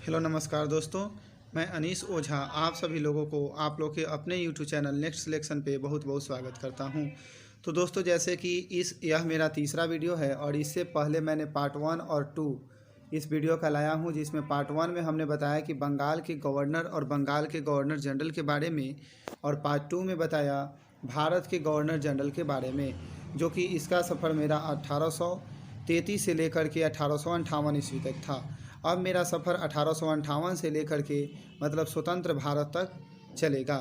Hello नमस्कार दोस्तों, मैं अनीश ओझा आप सभी लोगों को आप लोग के अपने यूट्यूब चैनल नेक्स्ट सिलेक्शन पे बहुत बहुत स्वागत करता हूं। तो दोस्तों, जैसे कि यह मेरा तीसरा वीडियो है और इससे पहले मैंने पार्ट 1 और 2 इस वीडियो का लाया हूं, जिसमें पार्ट 1 में हमने बताया कि बंगाल के गवर्नर और बंगाल के गवर्नर जनरल के बारे में, और पार्ट 2 में बताया भारत के गवर्नर जनरल के बारे में, जो कि इसका सफ़र मेरा 1833 से लेकर के 1858 ईस्वी तक था। अब मेरा सफ़र 1858 से लेकर के मतलब स्वतंत्र भारत तक चलेगा।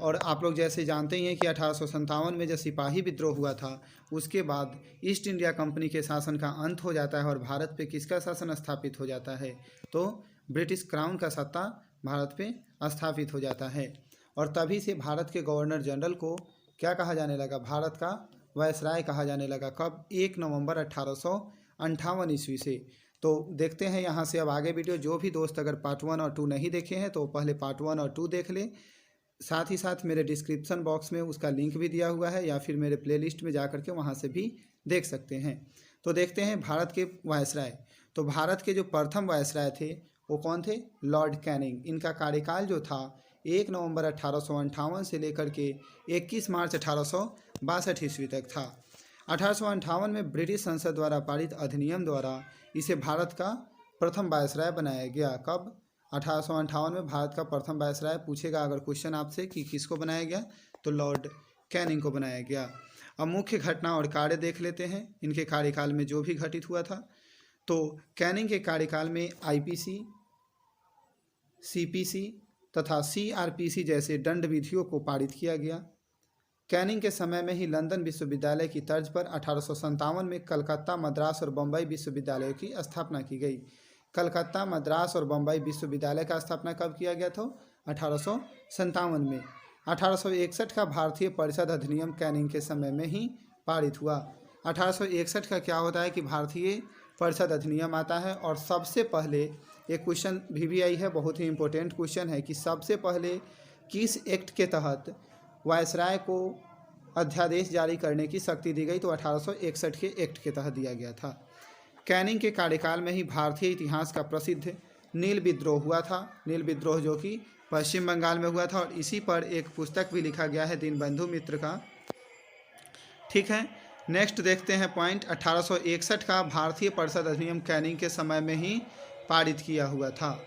और आप लोग जैसे जानते ही हैं कि 1857 में जब सिपाही विद्रोह हुआ था, उसके बाद ईस्ट इंडिया कंपनी के शासन का अंत हो जाता है और भारत पे किसका शासन स्थापित हो जाता है, तो ब्रिटिश क्राउन का सत्ता भारत पे स्थापित हो जाता है। और तभी से भारत के गवर्नर जनरल को क्या कहा जाने लगा, भारत का वायसराय कहा जाने लगा। कब? 1 नवंबर 1858 ईस्वी से। तो देखते हैं यहाँ से अब आगे वीडियो। जो भी दोस्त अगर पार्ट 1 और 2 नहीं देखे हैं तो पहले पार्ट 1 और 2 देख ले। साथ ही साथ मेरे डिस्क्रिप्शन बॉक्स में उसका लिंक भी दिया हुआ है, या फिर मेरे प्लेलिस्ट में जा कर के वहाँ से भी देख सकते हैं। तो देखते हैं भारत के वायसराय। तो भारत के जो प्रथम वायसराय थे वो कौन थे? Lord Canning. इनका कार्यकाल जो था 1 नवंबर 1858 से लेकर के 21 मार्च 1862 ईस्वी तक था। 1858 में ब्रिटिश संसद द्वारा पारित अधिनियम द्वारा इसे भारत का प्रथम वायसराय बनाया गया। कब? 1858 में भारत का प्रथम वायसराय पूछेगा अगर क्वेश्चन आपसे कि किसको बनाया गया, तो लॉर्ड कैनिंग को बनाया गया। अब मुख्य घटना और कार्य देख लेते हैं इनके कार्यकाल में जो भी घटित हुआ था। तो कैनिंग के कार्यकाल में आईपीसी, सीपीसी तथा सीआरपीसी जैसे दंड विधियों को पारित किया गया। कैनिंग के समय में ही लंदन विश्वविद्यालय की तर्ज पर 1857 में कलकत्ता, मद्रास और बम्बई विश्वविद्यालयों की स्थापना की गई। कलकत्ता, मद्रास और बम्बई विश्वविद्यालय का स्थापना कब किया गया था? 1857 में। 1861 का भारतीय परिषद अधिनियम कैनिंग के समय में ही पारित हुआ। 1861 का क्या होता है कि भारतीय परिषद अधिनियम आता है, और सबसे पहले एक क्वेश्चन VVI है, बहुत ही इंपॉर्टेंट क्वेश्चन है कि सबसे पहले किस एक्ट के तहत वायसराय को अध्यादेश जारी करने की शक्ति दी गई, तो 1861 के एक्ट के तहत दिया गया था। कैनिंग के कार्यकाल में ही भारतीय इतिहास का प्रसिद्ध नील विद्रोह हुआ था। नील विद्रोह जो कि पश्चिम बंगाल में हुआ था, और इसी पर एक पुस्तक भी लिखा गया है दीनबंधु मित्र का। ठीक है, नेक्स्ट देखते हैं पॉइंट। 1861 का भारतीय परिषद अधिनियम कैनिंग के समय में ही पारित किया हुआ था।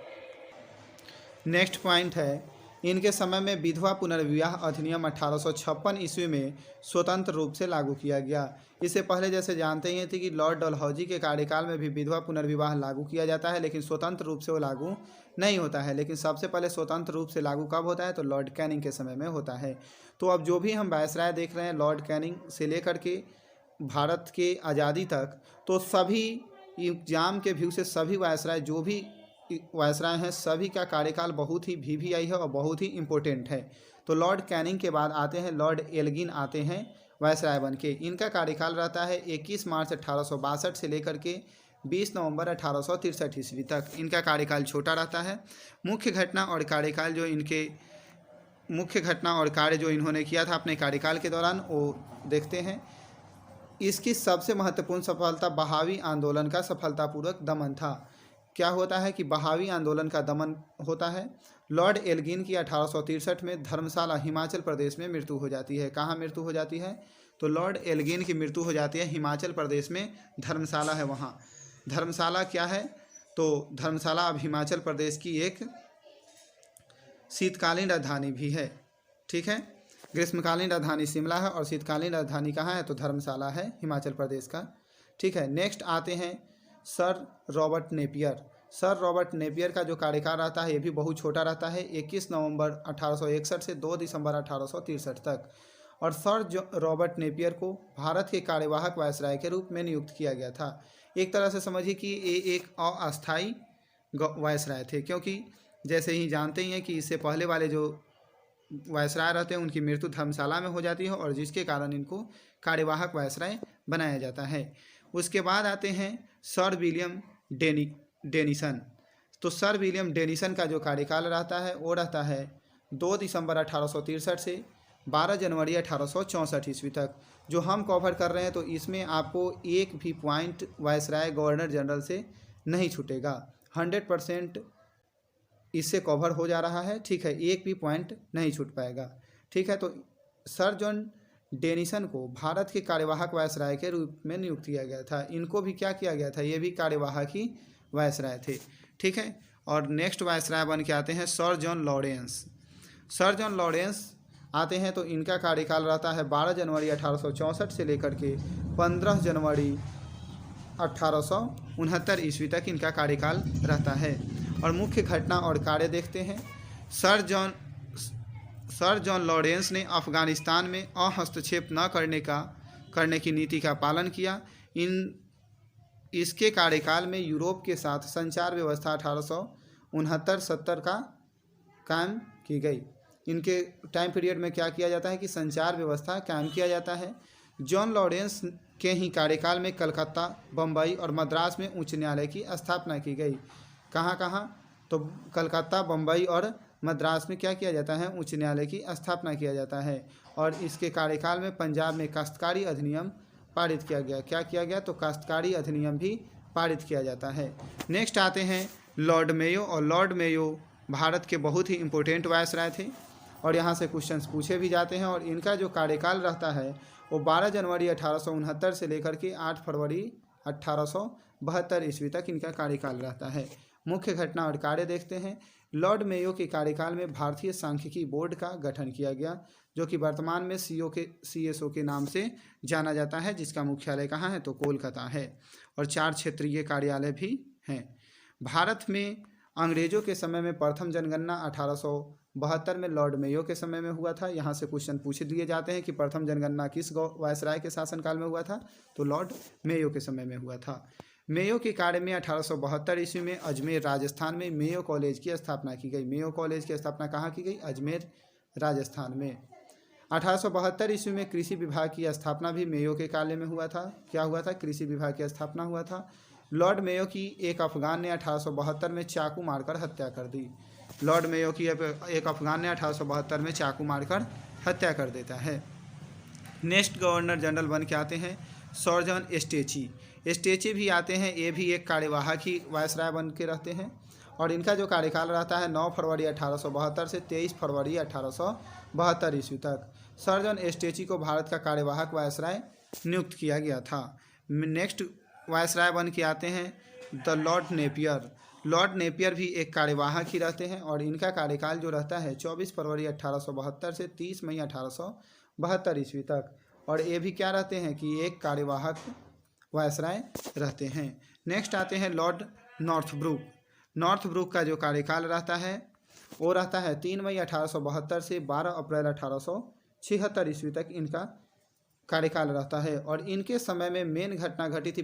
नेक्स्ट पॉइंट है, इनके समय में विधवा पुनर्विवाह अधिनियम 1856 ईस्वी में स्वतंत्र रूप से लागू किया गया। इससे पहले जैसे जानते ही थे कि लॉर्ड डलहौजी के कार्यकाल में भी विधवा पुनर्विवाह लागू किया जाता है, लेकिन स्वतंत्र रूप से वो लागू नहीं होता है। लेकिन सबसे पहले स्वतंत्र रूप से लागू कब होता है, तो लॉर्ड कैनिंग के समय में होता है। तो अब जो भी हम वायसराय देख रहे हैं लॉर्ड कैनिंग से लेकर के भारत के आज़ादी तक, तो सभी एग्जाम के व्यू से सभी वायसराय जो भी वायसराय हैं सभी का कार्यकाल बहुत ही VVI है और बहुत ही इम्पोर्टेंट है। तो लॉर्ड कैनिंग के बाद आते हैं लॉर्ड एल्गिन, आते हैं वायसराय बन के। इनका कार्यकाल रहता है 21 मार्च 1862 से लेकर के 20 नवंबर 1863 ईस्वी तक। इनका कार्यकाल छोटा रहता है। मुख्य घटना और कार्यकाल जो इन्होंने किया था अपने कार्यकाल के दौरान, वो देखते हैं। इसकी सबसे महत्वपूर्ण सफलता बहावी आंदोलन का सफलतापूर्वक दमन था। क्या होता है कि बहावी आंदोलन का दमन होता है। लॉर्ड एल्गिन की 1863 में धर्मशाला, हिमाचल प्रदेश में मृत्यु हो जाती है। कहाँ मृत्यु हो जाती है? तो लॉर्ड एल्गिन की मृत्यु हो जाती है हिमाचल प्रदेश में, धर्मशाला है वहाँ। धर्मशाला क्या है? तो धर्मशाला अब हिमाचल प्रदेश की एक शीतकालीन राजधानी भी है। ठीक है, ग्रीष्मकालीन राजधानी शिमला है और शीतकालीन राजधानी कहाँ है, तो धर्मशाला है हिमाचल प्रदेश का। ठीक है, नेक्स्ट आते हैं sir Robert Napier. Sir Robert Napier का जो कार्यकाल रहता है ये भी बहुत छोटा रहता है, 21 नवंबर 1861 से 2 दिसंबर 1863 तक। और सर रॉबर्ट नेपियर को भारत के कार्यवाहक वायसराय के रूप में नियुक्त किया गया था। एक तरह से समझिए कि ये एक अस्थायी वायसराय थे, क्योंकि जैसे ही जानते ही हैं कि इससे पहले वाले जो वायसराय रहते हैं उनकी मृत्यु धर्मशाला में हो जाती है, और जिसके कारण इनको कार्यवाहक वायसराय बनाया जाता है। उसके बाद आते हैं सर विलियम डेनिसन। तो सर विलियम डेनिसन का जो कार्यकाल रहता है वो रहता है 2 दिसंबर 1863 से 12 जनवरी 1864 ईस्वी तक। जो हम कवर कर रहे हैं तो इसमें आपको एक भी पॉइंट वायसराय गवर्नर जनरल से नहीं छूटेगा। 100% इससे कवर हो जा रहा है। ठीक है, एक भी पॉइंट नहीं छूट पाएगा। ठीक है, तो सर जॉन डेनिसन को भारत के कार्यवाहक वायसराय के रूप में नियुक्त किया गया था। इनको भी क्या किया गया था, ये भी कार्यवाहक ही वायसराय थे। ठीक है, और नेक्स्ट वायसराय बन के आते हैं sir John Lawrence. Sir John Lawrence आते हैं तो इनका कार्यकाल रहता है 12 जनवरी 1864 से लेकर के 15 जनवरी 1869 ईस्वी तक इनका कार्यकाल रहता है। और मुख्य घटना और कार्य देखते हैं। सर जॉन लॉरेंस ने अफगानिस्तान में हस्तक्षेप न करने की नीति का पालन किया। इसके कार्यकाल में यूरोप के साथ संचार व्यवस्था 1869-70 का कायम की गई। इनके टाइम पीरियड में क्या किया जाता है कि संचार व्यवस्था कायम किया जाता है। जॉन लॉरेंस के ही कार्यकाल में कलकत्ता, बम्बई और मद्रास में उच्च न्यायालय की स्थापना की गई। कहाँ कहाँ, तो कलकत्ता, बम्बई और मद्रास में क्या किया जाता है, उच्च न्यायालय की स्थापना किया जाता है। और इसके कार्यकाल में पंजाब में काश्तकारी अधिनियम पारित किया गया। क्या किया गया, तो काश्तकारी अधिनियम भी पारित किया जाता है। नेक्स्ट आते हैं लॉर्ड मेयो। और लॉर्ड मेयो भारत के बहुत ही इम्पोर्टेंट वायसराय थे और यहाँ से क्वेश्चंस पूछे भी जाते हैं। और इनका जो कार्यकाल रहता है वो 12 जनवरी 1869 से लेकर के 8 फरवरी 1872 ईस्वी तक इनका कार्यकाल रहता है। मुख्य घटना और कार्य देखते हैं। लॉर्ड मेयो के कार्यकाल में भारतीय सांख्यिकी बोर्ड का गठन किया गया, जो कि वर्तमान में CSO के नाम से जाना जाता है, जिसका मुख्यालय कहाँ है, तो कोलकाता है। और 4 क्षेत्रीय कार्यालय भी हैं। भारत में अंग्रेजों के समय में प्रथम जनगणना 1872 में लॉर्ड मेयो के समय में हुआ था। यहाँ से क्वेश्चन पूछ दिए जाते हैं कि प्रथम जनगणना किस वायसराय के शासनकाल में हुआ था, तो लॉर्ड मेयो के समय में हुआ था। मेयो के कार्य में 1872 ईस्वी में अजमेर राजस्थान में मेयो कॉलेज की स्थापना की गई। मेयो कॉलेज की स्थापना कहाँ की गई, अजमेर राजस्थान में। 1872 ईस्वी में कृषि विभाग की स्थापना भी मेयो के काल में हुआ था। क्या हुआ था, कृषि विभाग की स्थापना हुआ था। लॉर्ड मेयो की एक अफगान ने 1872 में चाकू मारकर हत्या कर दी। लॉर्ड मेयो की एक अफगान ने 1872 में चाकू मारकर हत्या कर देता है। नेक्स्ट गवर्नर जनरल बन के आते हैं सर जॉन स्टेची। स्टेची भी आते हैं, ये भी एक कार्यवाहक ही वायसराय बन के रहते हैं। और इनका जो कार्यकाल रहता है 9 फरवरी 1872 से 23 फरवरी 1872 ईस्वी तक। सर जॉन स्टेची को भारत का कार्यवाहक वायसराय नियुक्त किया गया था। नेक्स्ट वायसराय बन के आते हैं the Lord Napier. Lord Napier भी एक कार्यवाहक ही रहते हैं और इनका कार्यकाल जो रहता है 24 फरवरी 1872 से 30 मई 1872 ईस्वी तक। और ये भी क्या रहते हैं कि एक कार्यवाहक वायसराय रहते हैं। नेक्स्ट आते हैं लॉर्ड नॉर्थब्रुक। नॉर्थब्रुक का जो कार्यकाल रहता है वो रहता है 3 मई 1872 से 12 अप्रैल 1876 ईस्वी तक इनका कार्यकाल रहता है। और इनके समय में मेन घटना घटी थी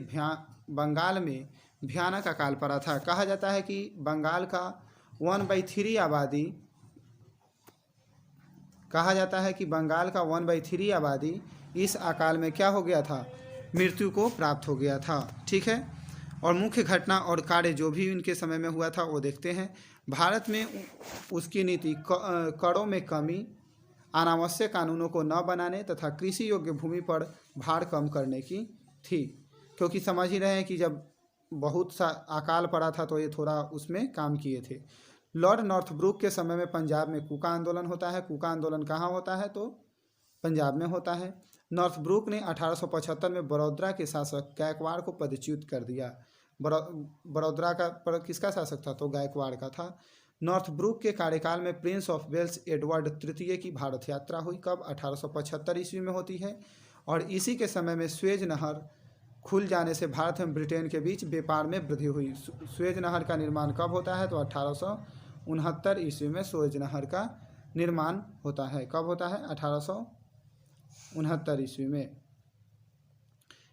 बंगाल में भयानक अकाल पड़ा था। कहा जाता है कि बंगाल का 1/3 आबादी इस अकाल में क्या हो गया था, मृत्यु को प्राप्त हो गया था। ठीक है, और मुख्य घटना और कार्य जो भी इनके समय में हुआ था वो देखते हैं। भारत में उसकी नीति करों में कमी, अनावश्यक कानूनों को न बनाने तथा कृषि योग्य भूमि पर भार कम करने की थी। क्योंकि समझ ही रहे हैं कि जब बहुत सा अकाल पड़ा था तो ये थोड़ा उसमें काम किए थे। लॉर्ड नॉर्थब्रुक के समय में पंजाब में कूका आंदोलन होता है। कूका आंदोलन कहाँ होता है, तो पंजाब में होता है। नॉर्थब्रुक ने 1875 में बड़ौदा के शासक गायकवाड़ को पदच्युत कर दिया। बड़ौदा का पर किसका शासक था, तो गायकवाड़ का था। नॉर्थब्रुक के कार्यकाल में प्रिंस ऑफ वेल्स एडवर्ड तृतीय की भारत यात्रा हुई। कब, 1875 ईस्वी में होती है। और इसी के समय में स्वेज नहर खुल जाने से भारत एवं ब्रिटेन के बीच व्यापार में वृद्धि हुई। स्वेज नहर का निर्माण कब होता है, तो 1869 ईस्वी में स्वेज नहर का निर्माण होता है। कब होता है, 1869 ईस्वी में।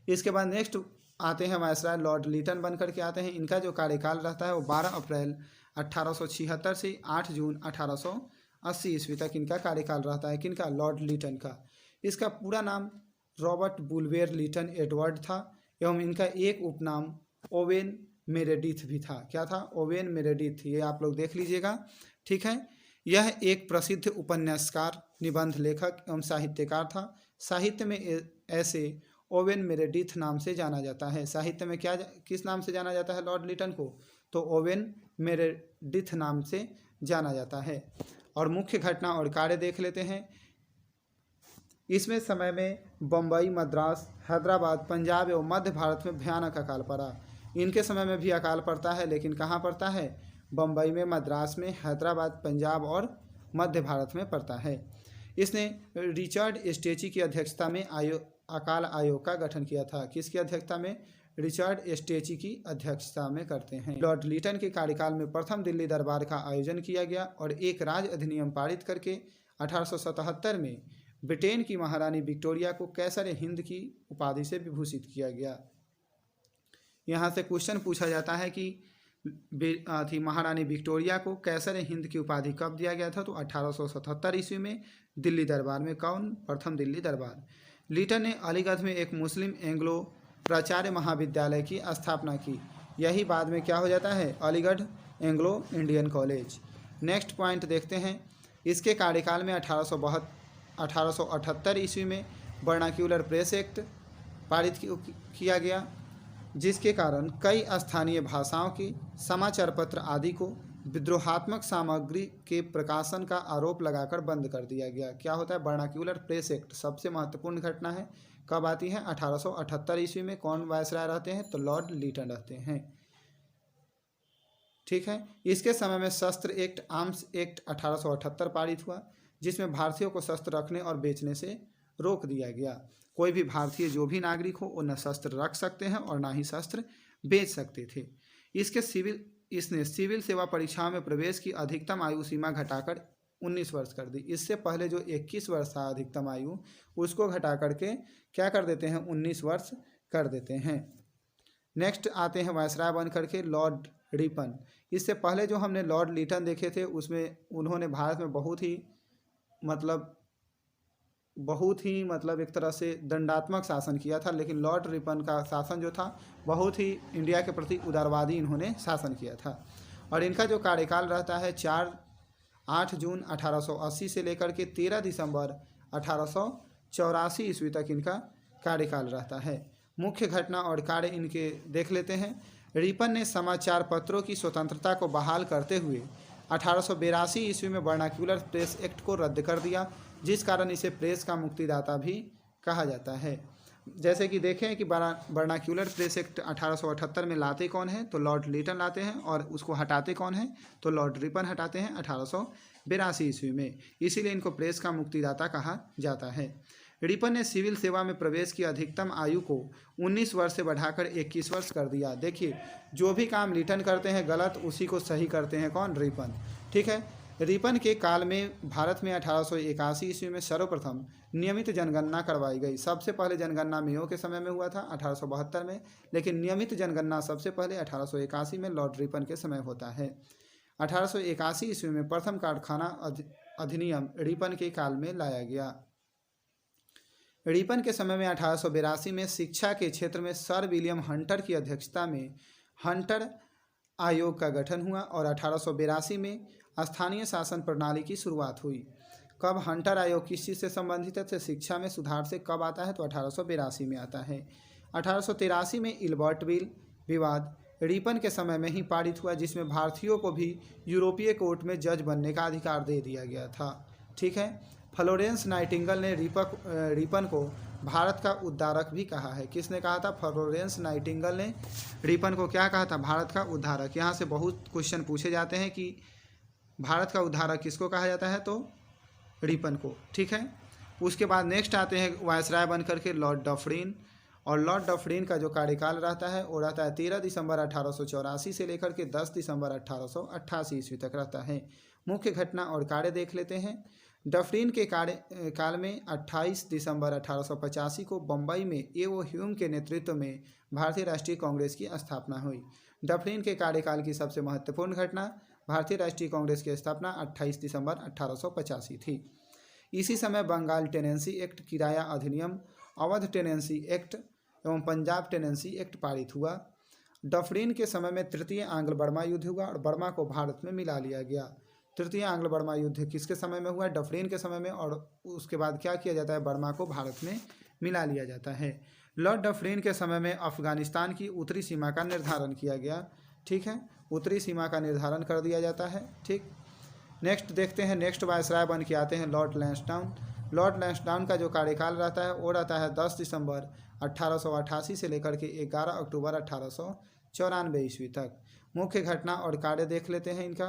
इसके बाद नेक्स्ट आते हैं वायसराय लॉर्ड लिटन बन करके आते हैं। इनका जो कार्यकाल रहता है वो 12 अप्रैल 1876 से 8 जून 1880 ईस्वी तक इनका कार्यकाल रहता है। किनका, लॉर्ड लिटन का। इसका पूरा नाम रॉबर्ट बुलवेर लिटन एडवर्ड था एवं इनका एक उपनाम ओवेन मेरेडिथ भी था। क्या था, ओवेन मेरेडिथ। ये आप लोग देख लीजिएगा। ठीक है, यह एक प्रसिद्ध उपन्यासकार, निबंध लेखक एवं साहित्यकार था। साहित्य में ऐसे ओवेन मेरेडिथ नाम से जाना जाता है। साहित्य में किस नाम से जाना जाता है लॉर्ड लिटन को, तो ओवेन मेरेडिथ नाम से जाना जाता है। और मुख्य घटना और कार्य देख लेते हैं। इसमें समय में बम्बई, मद्रास, हैदराबाद, पंजाब एवं मध्य भारत में भयानक अकाल पड़ा। इनके समय में भी अकाल पड़ता है, लेकिन कहाँ पड़ता है? बम्बई में, मद्रास में, हैदराबाद, पंजाब और मध्य भारत में पड़ता है। इसने रिचर्ड स्टेची की अध्यक्षता में अकाल आयोग का गठन किया था। किसकी अध्यक्षता में? रिचर्ड स्टेची की अध्यक्षता में करते हैं। लॉर्ड लीटन के कार्यकाल में प्रथम दिल्ली दरबार का आयोजन किया गया और एक राज अधिनियम पारित करके 1877 में ब्रिटेन की महारानी विक्टोरिया को कैसर हिंद की उपाधि से विभूषित किया गया। यहाँ से क्वेश्चन पूछा जाता है कि महारानी विक्टोरिया को कैसर हिंद की उपाधि कब दिया गया था? तो 1877 ईस्वी में दिल्ली दरबार में। कौन? प्रथम दिल्ली दरबार। लीटन ने अलीगढ़ में एक मुस्लिम एंग्लो प्राचार्य महाविद्यालय की स्थापना की। यही बाद में क्या हो जाता है? Aligarh Anglo Indian college. Next point देखते हैं। इसके कार्यकाल में 1878 ईस्वी में वर्नाक्यूलर प्रेस एक्ट पारित किया गया, जिसके कारण कई स्थानीय भाषाओं के समाचार पत्र आदि को विद्रोहात्मक सामग्री के प्रकाशन का आरोप लगाकर बंद कर दिया गया। क्या होता है? वर्नाक्यूलर प्रेस एक्ट सबसे महत्वपूर्ण घटना है। कब आती है? 1878 ईस्वी में। कौन वायसराय रहते हैं? तो लॉर्ड लीटन रहते हैं। ठीक है। इसके समय में शस्त्र एक्ट, आर्म्स एक्ट 1878 पारित हुआ, जिसमें भारतीयों को शस्त्र रखने और बेचने से रोक दिया गया। कोई भी भारतीय जो भी नागरिक हो वो न शस्त्र रख सकते हैं और ना ही शस्त्र बेच सकते थे। इसने सिविल सेवा परीक्षाओं में प्रवेश की अधिकतम आयु सीमा घटाकर 19 वर्ष कर दी। इससे पहले जो 21 वर्ष था अधिकतम आयु, उसको घटा करके क्या कर देते हैं? 19 वर्ष कर देते हैं। नेक्स्ट आते हैं वायसराय बन करके लॉर्ड रिपन। इससे पहले जो हमने लॉर्ड लीटन देखे थे, उसमें उन्होंने भारत में बहुत ही मतलब एक तरह से दंडात्मक शासन किया था, लेकिन लॉर्ड रिपन का शासन जो था बहुत ही इंडिया के प्रति उदारवादी इन्होंने शासन किया था। और इनका जो कार्यकाल रहता है 8 जून 1880 से लेकर के 13 दिसंबर 1884 ईस्वी तक इनका कार्यकाल रहता है। मुख्य घटना और कार्य इनके देख लेते हैं। रिपन ने समाचार पत्रों की स्वतंत्रता को बहाल करते हुए 1882 ईस्वी में वर्नाक्यूलर प्रेस एक्ट को रद्द कर दिया, जिस कारण इसे प्रेस का मुक्तिदाता भी कहा जाता है। जैसे कि देखें कि वर्नाक्यूलर प्रेस एक्ट 1878 में लाते कौन है? तो लॉर्ड लीटन लाते हैं। और उसको हटाते कौन है? तो लॉर्ड रिपन हटाते हैं 1882 ईस्वी में। इसीलिए इनको प्रेस का मुक्तिदाता कहा जाता है। रिपन ने सिविल सेवा में प्रवेश की अधिकतम आयु को 19 वर्ष से बढ़ाकर 21 वर्ष कर दिया। देखिए, जो भी काम लीटन करते हैं गलत, उसी को सही करते हैं कौन? रिपन। ठीक है। रिपन के काल में भारत में 1881 ईस्वी में सर्वप्रथम नियमित जनगणना करवाई गई। सबसे पहले जनगणना मेयो के समय में हुआ था 1872 में, लेकिन नियमित जनगणना सबसे पहले 1881 में लॉर्ड रिपन के समय होता है। 1881 ईस्वी में प्रथम कारखाना अधिनियम रिपन के काल में लाया गया। रिपन के समय में 1882 में शिक्षा के क्षेत्र में सर विलियम हंटर की अध्यक्षता में हंटर आयोग का गठन हुआ और 1882 में स्थानीय शासन प्रणाली की शुरुआत हुई। कब हंटर आयोग किस चीज़ से संबंधित है? तो शिक्षा में सुधार से कब आता है? तो 1882 में आता है। 1883 में इल्बर्ट बिल विवाद रिपन के समय में ही पारित हुआ, जिसमें भारतीयों को भी यूरोपीय कोर्ट में जज बनने का अधिकार दे दिया गया था। ठीक है। फ्लोरेंस नाइटिंगेल ने रिपन को भारत का उद्धारक भी कहा है। किसने कहा था? फ्लोरेंस नाइटिंगेल ने रिपन को क्या कहा था? भारत का उद्धारक। यहाँ से बहुत क्वेश्चन पूछे जाते हैं कि भारत का उद्धारक किसको कहा जाता है? तो रिपन को। ठीक है। उसके बाद नेक्स्ट आते हैं वायसराय बन करके लॉर्ड डफरिन। और लॉर्ड डफरिन का जो कार्यकाल रहता है वो रहता है 13 दिसंबर 1884 से लेकर के 10 दिसंबर 1888 ईस्वी तक रहता है। मुख्य घटना और कार्य देख लेते हैं। डफरिन के काल में 28 दिसंबर 1885 को बम्बई में ए.ओ. ह्यूम के नेतृत्व में भारतीय राष्ट्रीय कांग्रेस की स्थापना हुई। डफरिन के कार्यकाल की सबसे महत्वपूर्ण घटना भारतीय राष्ट्रीय कांग्रेस की स्थापना 28 दिसंबर 1885 थी। इसी समय बंगाल टेनेंसी एक्ट, किराया अधिनियम, अवध टेनेंसी एक्ट एवं पंजाब टेनेंसी एक्ट पारित हुआ। डफरिन के समय में तृतीय आंग्ल बर्मा युद्ध हुआ और बर्मा को भारत में मिला लिया गया। तृतीय आंग्ल बर्मा युद्ध किसके समय में हुआ? डफरिन के समय में। और उसके बाद क्या किया जाता है? बर्मा को भारत में मिला लिया जाता है। लॉर्ड डफरिन के समय में अफगानिस्तान की उत्तरी सीमा का निर्धारण किया गया। ठीक है। उत्तरी सीमा का निर्धारण कर दिया जाता है। ठीक। नेक्स्ट देखते हैं, नेक्स्ट वायसराय बन के आते हैं लॉर्ड लैंसडाउन। लॉर्ड लैंसडाउन का जो कार्यकाल रहता है वो रहता है 10 दिसंबर 1888 से लेकर के 11 अक्टूबर 1894 ईस्वी तक। मुख्य घटना और कार्य देख लेते हैं इनका।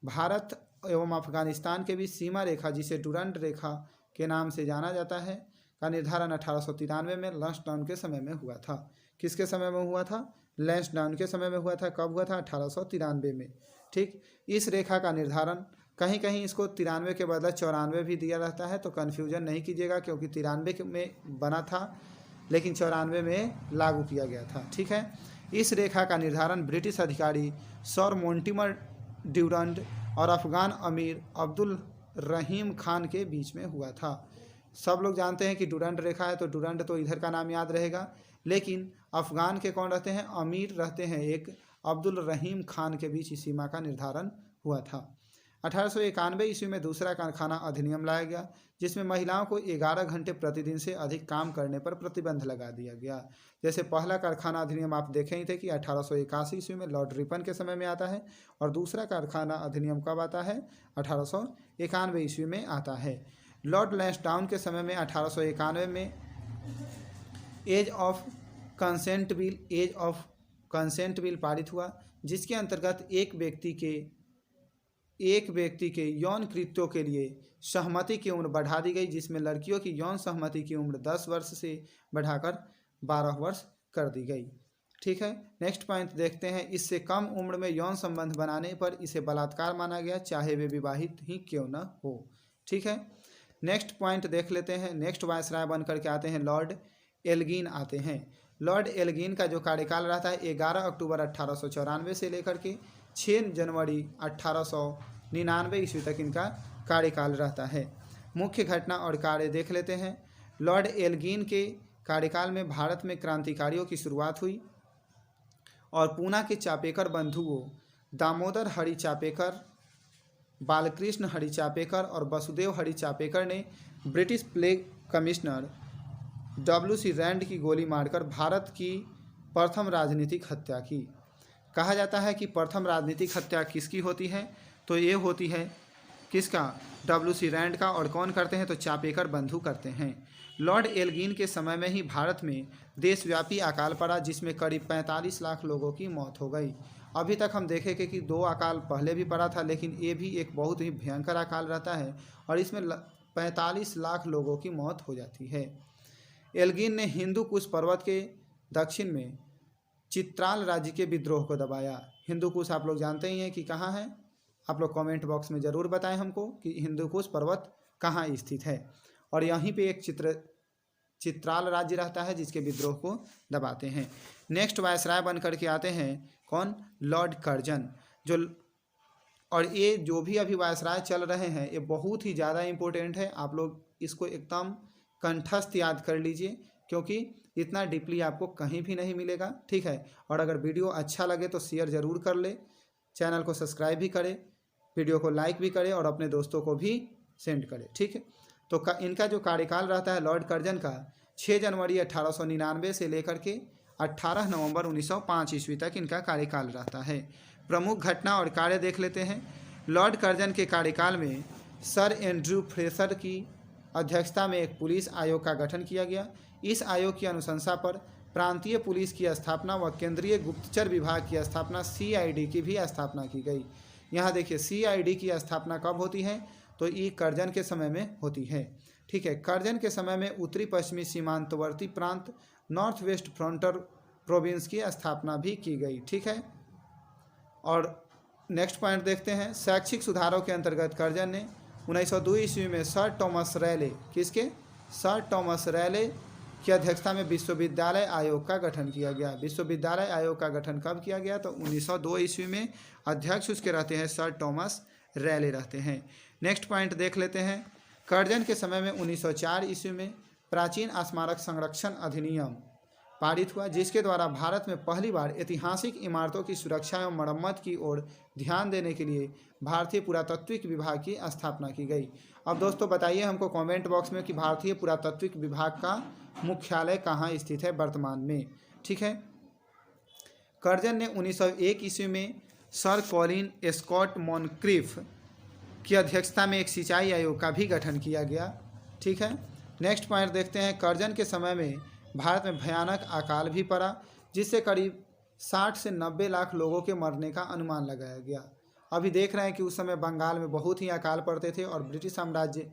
भारत एवं अफगानिस्तान के बीच सीमा रेखा, जिसे डुरंड रेखा के नाम से जाना जाता है, का निर्धारण 1893 में लैंसडाउन के समय में हुआ था। किसके समय में हुआ था? लैंसडाउन के समय में हुआ था। कब हुआ था? 1893 में। ठीक, इस रेखा का निर्धारण कहीं कहीं इसको 93 के बदले 94 भी दिया रहता है, तो कन्फ्यूजन नहीं कीजिएगा, क्योंकि 93 में बना था लेकिन 94 में लागू किया गया था। ठीक है, इस रेखा का निर्धारण ब्रिटिश अधिकारी सर मोंटिमर ड्यूरंड और अफगान अमीर अब्दुल रहीम खान के बीच में हुआ था। सब लोग जानते हैं कि डुरंड रेखा है, तो डुरंड तो इधर का नाम याद रहेगा, लेकिन अफगान के कौन रहते हैं? अमीर रहते हैं एक अब्दुल रहीम खान के बीच इस सीमा का निर्धारण हुआ था। 1891 ईस्वी में दूसरा कारखाना अधिनियम लाया गया, जिसमें महिलाओं को 11 घंटे प्रतिदिन से अधिक काम करने पर प्रतिबंध लगा दिया गया। जैसे पहला कारखाना अधिनियम आप देखे ही थे कि 1881 ईस्वी में लॉर्ड रिपन के समय में आता है, और दूसरा कारखाना अधिनियम कब आता है? 1891 ईस्वी में आता है। लॉर्ड लैंसडाउन के समय में 1891 में एज ऑफ कंसेंट बिल पारित हुआ, जिसके अंतर्गत एक व्यक्ति के यौन कृत्यों के लिए सहमति की उम्र बढ़ा दी गई, जिसमें लड़कियों की यौन सहमति की उम्र 10 वर्ष से बढ़ाकर 12 वर्ष कर दी गई। ठीक है, नेक्स्ट पॉइंट देखते हैं। इससे कम उम्र में यौन संबंध बनाने पर इसे बलात्कार माना गया, चाहे वे विवाहित ही क्यों न हो। ठीक है, नेक्स्ट पॉइंट देख लेते हैं। नेक्स्ट वायसराय बन करके आते हैं लॉर्ड एल्गिन आते हैं। लॉर्ड एल्गिन का जो कार्यकाल रहता है 11 अक्टूबर 1894 से लेकर के 6 जनवरी 1899 ईस्वी तक इनका कार्यकाल रहता है। मुख्य घटना और कार्य देख लेते हैं। लॉर्ड एल्गिन के कार्यकाल में भारत में क्रांतिकारियों की शुरुआत हुई, और पूना के चापेकर बंधुओं दामोदर हरि चापेकर, बालकृष्ण हरि चापेकर और वसुदेव हरि चापेकर ने British plague commissioner WC Rand की गोली मारकर भारत की प्रथम राजनीतिक हत्या की। कहा जाता है कि प्रथम राजनीतिक हत्या किसकी होती है? तो ये होती है किसका? WC रैंड का। और कौन करते हैं? तो चापेकर बंधु करते हैं। लॉर्ड एल्गिन के समय में ही भारत में देशव्यापी अकाल पड़ा, जिसमें करीब 45 लाख लोगों की मौत हो गई। अभी तक हम देखेंगे कि 2 अकाल पहले भी पड़ा था, लेकिन ये भी एक बहुत ही भयंकर अकाल रहता है, और इसमें 45 लाख लोगों की मौत हो जाती है। एल्गिन ने हिंदू कुश पर्वत के दक्षिण में चित्राल राज्य के विद्रोह को दबाया। हिंदू कुश आप लोग जानते ही हैं कि कहाँ है। आप लोग कमेंट बॉक्स में ज़रूर बताएं हमको कि हिंदू कुश पर्वत कहाँ स्थित है, और यहीं पे एक चित्राल राज्य रहता है जिसके विद्रोह को दबाते हैं। नेक्स्ट वायसराय बन करके आते हैं कौन? Lord Curzon. और ये जो भी अभी वायसराय चल रहे हैं ये बहुत ही ज़्यादा इम्पोर्टेंट है। आप लोग इसको एकदम कंठस्थ याद कर लीजिए, क्योंकि इतना डीपली आपको कहीं भी नहीं मिलेगा। ठीक है, और अगर वीडियो अच्छा लगे तो शेयर ज़रूर कर ले, चैनल को सब्सक्राइब भी करें, वीडियो को लाइक भी करें और अपने दोस्तों को भी सेंड करें। ठीक है, तो इनका जो कार्यकाल रहता है लॉर्ड कर्जन का 6 जनवरी 1899 से लेकर के 18 नवंबर 1905 ईस्वी तक इनका कार्यकाल रहता है। प्रमुख घटना और कार्य देख लेते हैं। लॉर्ड कर्जन के कार्यकाल में सर एंड्रयू फ्रेशर की अध्यक्षता में एक पुलिस आयोग का गठन किया गया। इस आयोग की अनुशंसा पर प्रांतीय पुलिस की स्थापना व केंद्रीय गुप्तचर विभाग की स्थापना CID की भी स्थापना की गई। यहाँ देखिए CID की स्थापना कब होती है? तो ये कर्जन के समय में होती है। ठीक है, कर्जन के समय में उत्तरी पश्चिमी सीमांतवर्ती प्रांत नॉर्थ वेस्ट फ्रंटर प्रोविंस की स्थापना भी की गई। ठीक है, और नेक्स्ट पॉइंट देखते हैं। शैक्षिक सुधारों के अंतर्गत कर्जन ने 1902 ईस्वी में सर टॉमस रैले, किसके? सर टॉमस रैले की अध्यक्षता में विश्वविद्यालय आयोग का गठन किया गया। विश्वविद्यालय आयोग का गठन कब किया गया? तो 1902 ईस्वी में। अध्यक्ष उसके रहते हैं सर टॉमस रैले रहते हैं। नेक्स्ट पॉइंट देख लेते हैं। कर्जन के समय में 1904 ईस्वी में प्राचीन स्मारक संरक्षण अधिनियम पारित हुआ, जिसके द्वारा भारत में पहली बार ऐतिहासिक इमारतों की सुरक्षा एवं मरम्मत की ओर ध्यान देने के लिए भारतीय पुरातात्विक विभाग की स्थापना की गई। अब दोस्तों बताइए हमको कमेंट बॉक्स में कि भारतीय पुरातात्विक विभाग का मुख्यालय कहाँ स्थित है वर्तमान में। ठीक है, कर्जन ने 1901 ईस्वी में सर कॉलिन स्कॉट मॉनक्रिफ की अध्यक्षता में एक सिंचाई आयोग का भी गठन किया गया। ठीक है, नेक्स्ट पॉइंट देखते हैं। करजन के समय में भारत में भयानक अकाल भी पड़ा, जिससे करीब 60 से 90 लाख लोगों के मरने का अनुमान लगाया गया। अभी देख रहे हैं कि उस समय बंगाल में बहुत ही अकाल पड़ते थे और ब्रिटिश साम्राज्य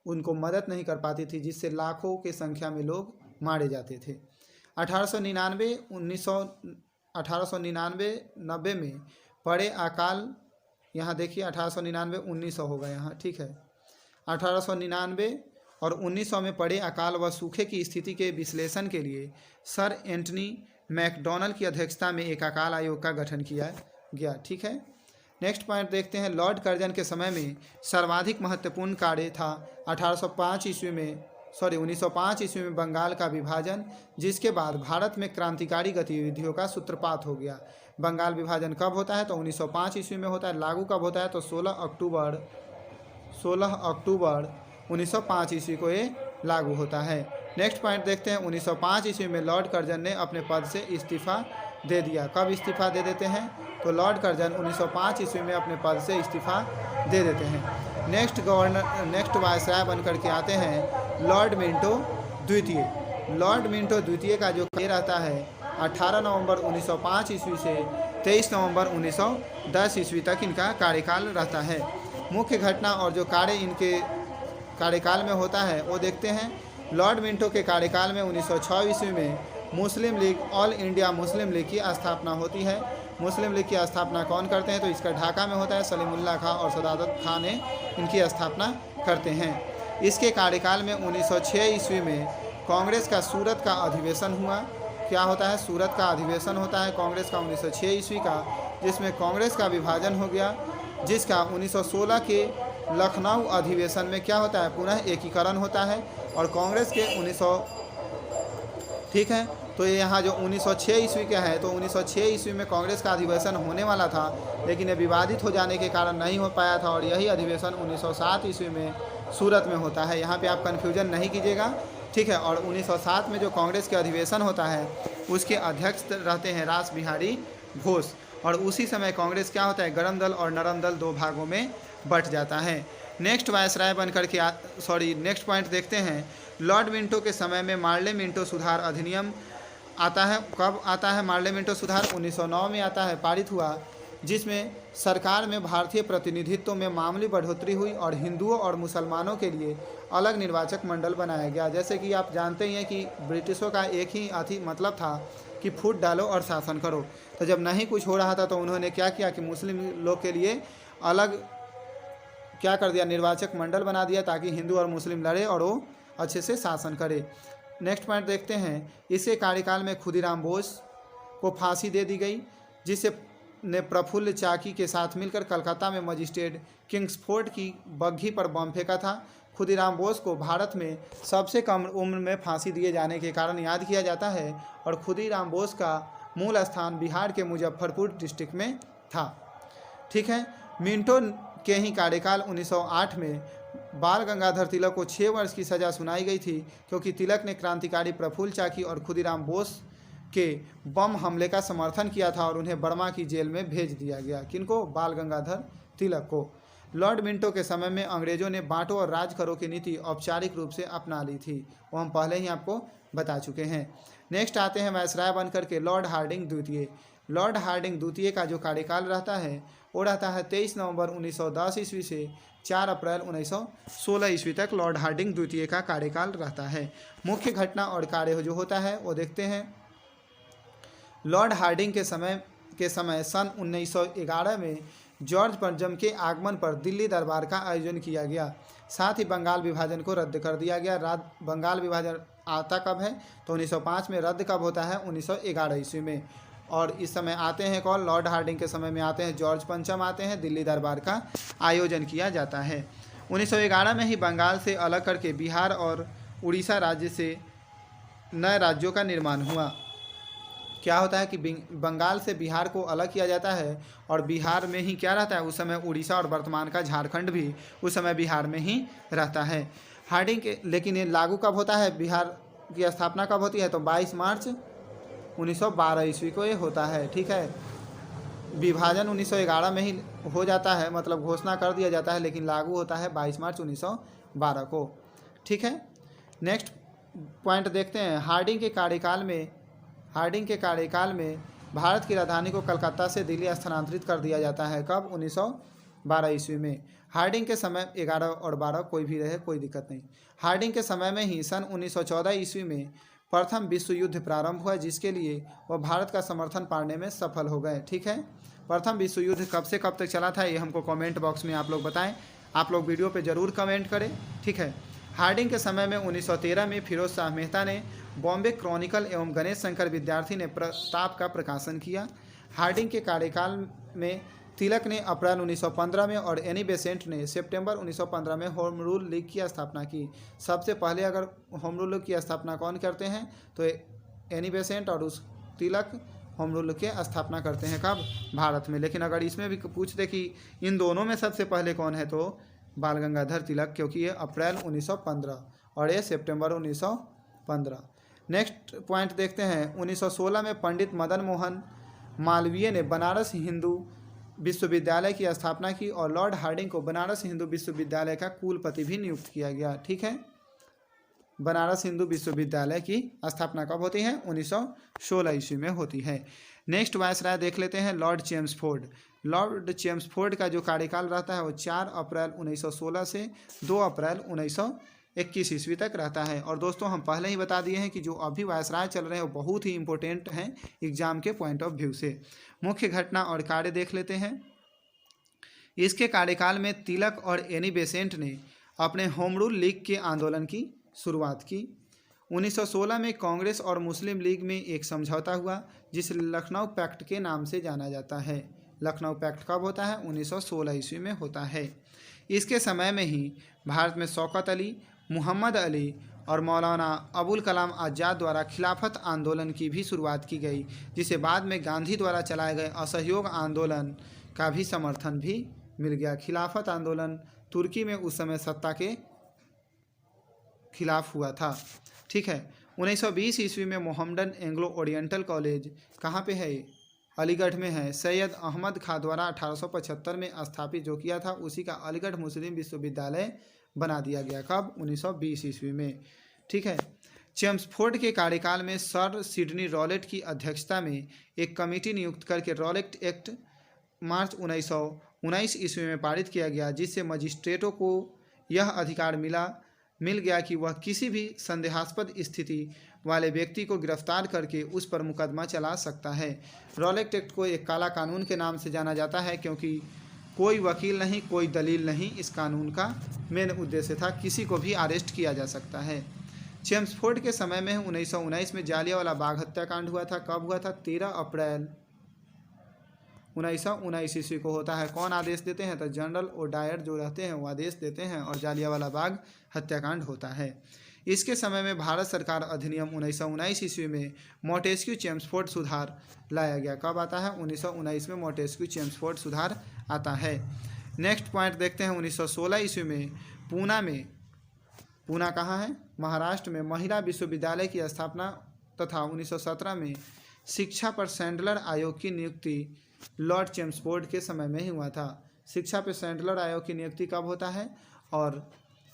उनको मदद नहीं कर पाती थी, जिससे लाखों की संख्या में लोग मारे जाते थे। 1899 में पड़े अकाल, यहाँ देखिए 1899 1900 होगा यहाँ। ठीक है, 1899 और 1900 में पड़े अकाल व सूखे की स्थिति के विश्लेषण के लिए सर एंटनी मैकडॉनल की अध्यक्षता में एक अकाल आयोग का गठन किया गया। ठीक है, नेक्स्ट पॉइंट देखते हैं। लॉर्ड कर्जन के समय में सर्वाधिक महत्वपूर्ण कार्य था 1905 ईस्वी में बंगाल का विभाजन, जिसके बाद भारत में क्रांतिकारी गतिविधियों का सूत्रपात हो गया। बंगाल विभाजन कब होता है? तो 1905 ईस्वी में होता है। लागू कब होता है? तो 16 अक्टूबर 1905 ईस्वी को ये लागू होता है। नेक्स्ट पॉइंट देखते हैं। 1905 ईस्वी में लॉर्ड कर्जन ने अपने पद से इस्तीफा दे दिया। कब इस्तीफा दे देते हैं? तो लॉर्ड कर्जन 1905 ईस्वी में अपने पद से इस्तीफा दे देते हैं। नेक्स्ट वायसराय बनकर के आते हैं लॉर्ड मिंटो द्वितीय। लॉर्ड मिंटो द्वितीय का जो कार्य रहता है 18 नवंबर 1905 ईस्वी से 23 नवंबर 1910 ईस्वी तक इनका कार्यकाल रहता है। मुख्य घटना और जो कार्य इनके कार्यकाल में होता है वो देखते हैं। लॉर्ड मिंटो के कार्यकाल में 1906 ईस्वी में मुस्लिम लीग, ऑल इंडिया मुस्लिम लीग की स्थापना होती है। मुस्लिम लीग की स्थापना कौन करते हैं? तो इसका ढाका में होता है। सलीमुल्लाह खां और सदात खां ने इनकी स्थापना करते हैं। इसके कार्यकाल में 1906 ईस्वी में कांग्रेस का सूरत का अधिवेशन हुआ। क्या होता है? सूरत का अधिवेशन होता है कांग्रेस का 1906 ईस्वी का, जिसमें कांग्रेस का विभाजन हो गया, जिसका 1916 के लखनऊ अधिवेशन में क्या होता है? पुनः एकीकरण होता है और कांग्रेस के 1900 ठीक है, तो ये यहाँ जो 1906 ईस्वी का है, तो 1906 ईस्वी में कांग्रेस का अधिवेशन होने वाला था, लेकिन ये विवादित हो जाने के कारण नहीं हो पाया था और यही अधिवेशन 1907 ईस्वी में सूरत में होता है। यहाँ पे आप कन्फ्यूजन नहीं कीजिएगा। ठीक है, और 1907 में जो कांग्रेस के अधिवेशन होता है उसके अध्यक्ष रहते हैं रास बिहारी घोष, और उसी समय कांग्रेस क्या होता है? गरम दल और नरम दल दो भागों में बट जाता है। नेक्स्ट वायसराय बनकर के नेक्स्ट पॉइंट देखते हैं। लॉर्ड मिंटो के समय में मार्ले मिंटो सुधार अधिनियम आता है। कब आता है मार्ले मिंटो सुधार? 1909 में आता है, पारित हुआ, जिसमें सरकार में भारतीय प्रतिनिधित्व में मामूली बढ़ोतरी हुई और हिंदुओं और मुसलमानों के लिए अलग निर्वाचक मंडल बनाया गया। जैसे कि आप जानते ही हैं कि ब्रिटिशों का एक ही मतलब था कि फूट डालो और शासन करो। तो जब नहीं कुछ हो रहा था तो उन्होंने क्या किया कि मुस्लिम लोग के लिए अलग क्या कर दिया? निर्वाचक मंडल बना दिया, ताकि हिंदू और मुस्लिम लड़े और वो अच्छे से शासन करे। नेक्स्ट पॉइंट देखते हैं। इसके कार्यकाल में खुदीराम बोस को फांसी दे दी गई, जिससे ने प्रफुल्ल चाकी के साथ मिलकर कलकत्ता में मजिस्ट्रेट किंग्सफोर्ड की बग्घी पर बम फेंका था। खुदीराम बोस को भारत में सबसे कम उम्र में फांसी दिए जाने के कारण याद किया जाता है और खुदीराम बोस का मूल स्थान बिहार के मुजफ्फरपुर डिस्ट्रिक्ट में था। ठीक है, मिंटो के ही कार्यकाल 1908 में बाल गंगाधर तिलक को 6 वर्ष की सज़ा सुनाई गई थी, क्योंकि तिलक ने क्रांतिकारी प्रफुल्ल चाकी और खुदीराम बोस के बम हमले का समर्थन किया था और उन्हें बर्मा की जेल में भेज दिया गया। किनको? बाल गंगाधर तिलक को। लॉर्ड मिंटो के समय में अंग्रेजों ने बांटो और राज करो की नीति औपचारिक रूप से अपना ली थी, वो हम पहले ही आपको बता चुके हैं। नेक्स्ट आते हैं वायसराय बनकर के लॉर्ड हार्डिंग द्वितीय। लॉर्ड हार्डिंग द्वितीय का जो कार्यकाल रहता है वो रहता है 23 नवंबर 1910 ईस्वी से 4 अप्रैल 1916 ईस्वी तक लॉर्ड हार्डिंग द्वितीय का कार्यकाल रहता है। मुख्य घटना और कार्य जो होता है वो देखते हैं। लॉर्ड हार्डिंग के समय सन 1911 में जॉर्ज पंचम के आगमन पर दिल्ली दरबार का आयोजन किया गया। साथ ही बंगाल विभाजन को रद्द कर दिया गया। बंगाल विभाजन आता कब है? तो 1905 में। रद्द कब होता है? 1911 ईस्वी में। और इस समय आते हैं कौन? लॉर्ड हार्डिंग के समय में आते हैं जॉर्ज पंचम आते हैं। दिल्ली दरबार का आयोजन किया जाता है। 1911 में ही बंगाल से अलग करके बिहार और उड़ीसा राज्य से नए राज्यों का निर्माण हुआ। क्या होता है कि बंगाल से बिहार को अलग किया जाता है और बिहार में ही क्या रहता है उस समय? उड़ीसा और वर्तमान का झारखंड भी उस समय बिहार में ही रहता है। हार्डिंग के लेकिन ये लागू कब होता है? बिहार की स्थापना कब होती है? तो 22 मार्च 1912 ईस्वी को ये होता है। ठीक है, विभाजन 1911 में ही हो जाता है, मतलब घोषणा कर दिया जाता है, लेकिन लागू होता है 22 मार्च 1912 को। ठीक है, नेक्स्ट पॉइंट देखते हैं। हार्डिंग के कार्यकाल में भारत की राजधानी को कलकत्ता से दिल्ली स्थानांतरित कर दिया जाता है। कब? 1912 ईस्वी में। हार्डिंग के समय 11 और 12 कोई भी रहे, कोई दिक्कत नहीं। हार्डिंग के समय में ही सन 1914 ईस्वी में प्रथम विश्व युद्ध प्रारंभ हुआ, जिसके लिए वह भारत का समर्थन पाने में सफल हो गए। ठीक है, प्रथम विश्व युद्ध कब से कब तक चला था ये हमको कमेंट बॉक्स में आप लोग बताएं। आप लोग वीडियो पे ज़रूर कमेंट करें। ठीक है, हार्डिंग के समय में 1913 में फिरोज शाह मेहता ने बॉम्बे क्रॉनिकल एवं गणेश शंकर विद्यार्थी ने प्रताप का प्रकाशन किया। हार्डिंग के कार्यकाल में तिलक ने अप्रैल 1915 में और एनी बेसेंट ने सितंबर 1915 में होम रूल लीग की स्थापना की। सबसे पहले अगर होम रूल लीग की स्थापना कौन करते हैं तो एनी बेसेंट और उस तिलक होम रूल की स्थापना करते हैं। कब? भारत में। लेकिन अगर इसमें भी पूछ दे कि इन दोनों में सबसे पहले कौन है तो बाल गंगाधर तिलक, क्योंकि ये अप्रैल 1915 और ये सितंबर 1915। नेक्स्ट पॉइंट देखते हैं। 1916 में पंडित मदन मोहन मालवीय ने बनारस हिंदू विश्वविद्यालय की स्थापना की और लॉर्ड हार्डिंग को बनारस हिंदू विश्वविद्यालय का कुलपति भी नियुक्त किया गया। ठीक है, बनारस हिंदू विश्वविद्यालय की स्थापना कब होती है? 1916 ईस्वी में होती है। नेक्स्ट वायसराय देख लेते हैं, लॉर्ड चेम्सफोर्ड। लॉर्ड चेम्सफोर्ड का जो कार्यकाल रहता है वो 4 अप्रैल 1916 से 2 अप्रैल 1921 ईस्वी तक रहता है। और दोस्तों हम पहले ही बता दिए हैं कि जो अभी वायसराय चल रहे हैं वो बहुत ही इंपॉर्टेंट हैं एग्जाम के पॉइंट ऑफ व्यू से। मुख्य घटना और कार्य देख लेते हैं। इसके कार्यकाल में तिलक और एनी बेसेंट ने अपने होम रूल लीग के आंदोलन की शुरुआत की। 1916 में कांग्रेस और मुस्लिम लीग में एक समझौता हुआ जिसे लखनऊ पैक्ट के नाम से जाना जाता है। लखनऊ पैक्ट कब होता है? 1916 ईस्वी में होता है। इसके समय में ही भारत में शौकत अली, मोहम्मद अली और मौलाना अबुल कलाम आज़ाद द्वारा खिलाफत आंदोलन की भी शुरुआत की गई, जिसे बाद में गांधी द्वारा चलाए गए असहयोग आंदोलन का भी समर्थन भी मिल गया। खिलाफत आंदोलन तुर्की में उस समय सत्ता के खिलाफ हुआ था। ठीक है, 1920 ईस्वी में मोहम्मदन एंग्लो ओरिएंटल कॉलेज कहाँ पे है? अलीगढ़ में है। सैयद अहमद खां द्वारा 1875 में स्थापित जो किया था उसी का अलीगढ़ मुस्लिम विश्वविद्यालय बना दिया गया। कब? 1920 ईस्वी में। ठीक है, चेम्सफोर्ड के कार्यकाल में सर सिडनी रॉलेट की अध्यक्षता में एक कमेटी नियुक्त करके रॉलेट एक्ट मार्च 1919 ईस्वी में पारित किया गया, जिससे मजिस्ट्रेटों को यह अधिकार मिल गया कि वह किसी भी संदेहास्पद स्थिति वाले व्यक्ति को गिरफ्तार करके उस पर मुकदमा चला सकता है। रॉलेट एक्ट को एक काला कानून के नाम से जाना जाता है, क्योंकि कोई वकील नहीं, कोई दलील नहीं। इस कानून का मेन उद्देश्य था किसी को भी अरेस्ट किया जा सकता है। चेम्सफोर्ड के समय में 1919 में जालियांवाला बाग हत्याकांड हुआ था। कब हुआ था? 13 अप्रैल 1919 ईस्वी को होता है। कौन आदेश देते हैं? तो जनरल ओडायर जो रहते हैं वो आदेश देते हैं और जालियांवाला बाग हत्याकांड होता है। इसके समय में भारत सरकार अधिनियम 1919 ईस्वी में मोंटेस्क्यू चेम्सफोर्ड सुधार लाया गया। कब आता है? 1919 में मोंटेस्क्यू चेम्सफोर्ड सुधार आता है। नेक्स्ट पॉइंट देखते हैं। 1916 ईस्वी में पूना कहाँ है? महाराष्ट्र में महिला विश्वविद्यालय की स्थापना तथा 1917 में शिक्षा पर सैंडलर आयोग की नियुक्ति लॉर्ड चेम्सफोर्ड के समय में ही हुआ था। शिक्षा पर सैंडलर आयोग की नियुक्ति कब होता है? और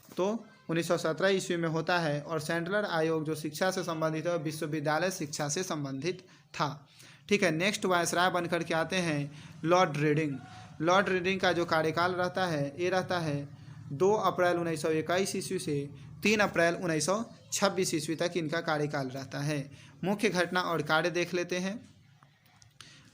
तो 1917 ईस्वी में होता है। और सैंडलर आयोग जो शिक्षा से संबंधित है विश्वविद्यालय शिक्षा से संबंधित था। ठीक है, नेक्स्ट वायसराय बनकर के आते हैं लॉर्ड रीडिंग। लॉर्ड रीडिंग का जो कार्यकाल रहता है ये रहता है 2 अप्रैल 1921 ईस्वी से 3 अप्रैल 1926 ईस्वी तक इनका कार्यकाल रहता है। मुख्य घटना और कार्य देख लेते हैं।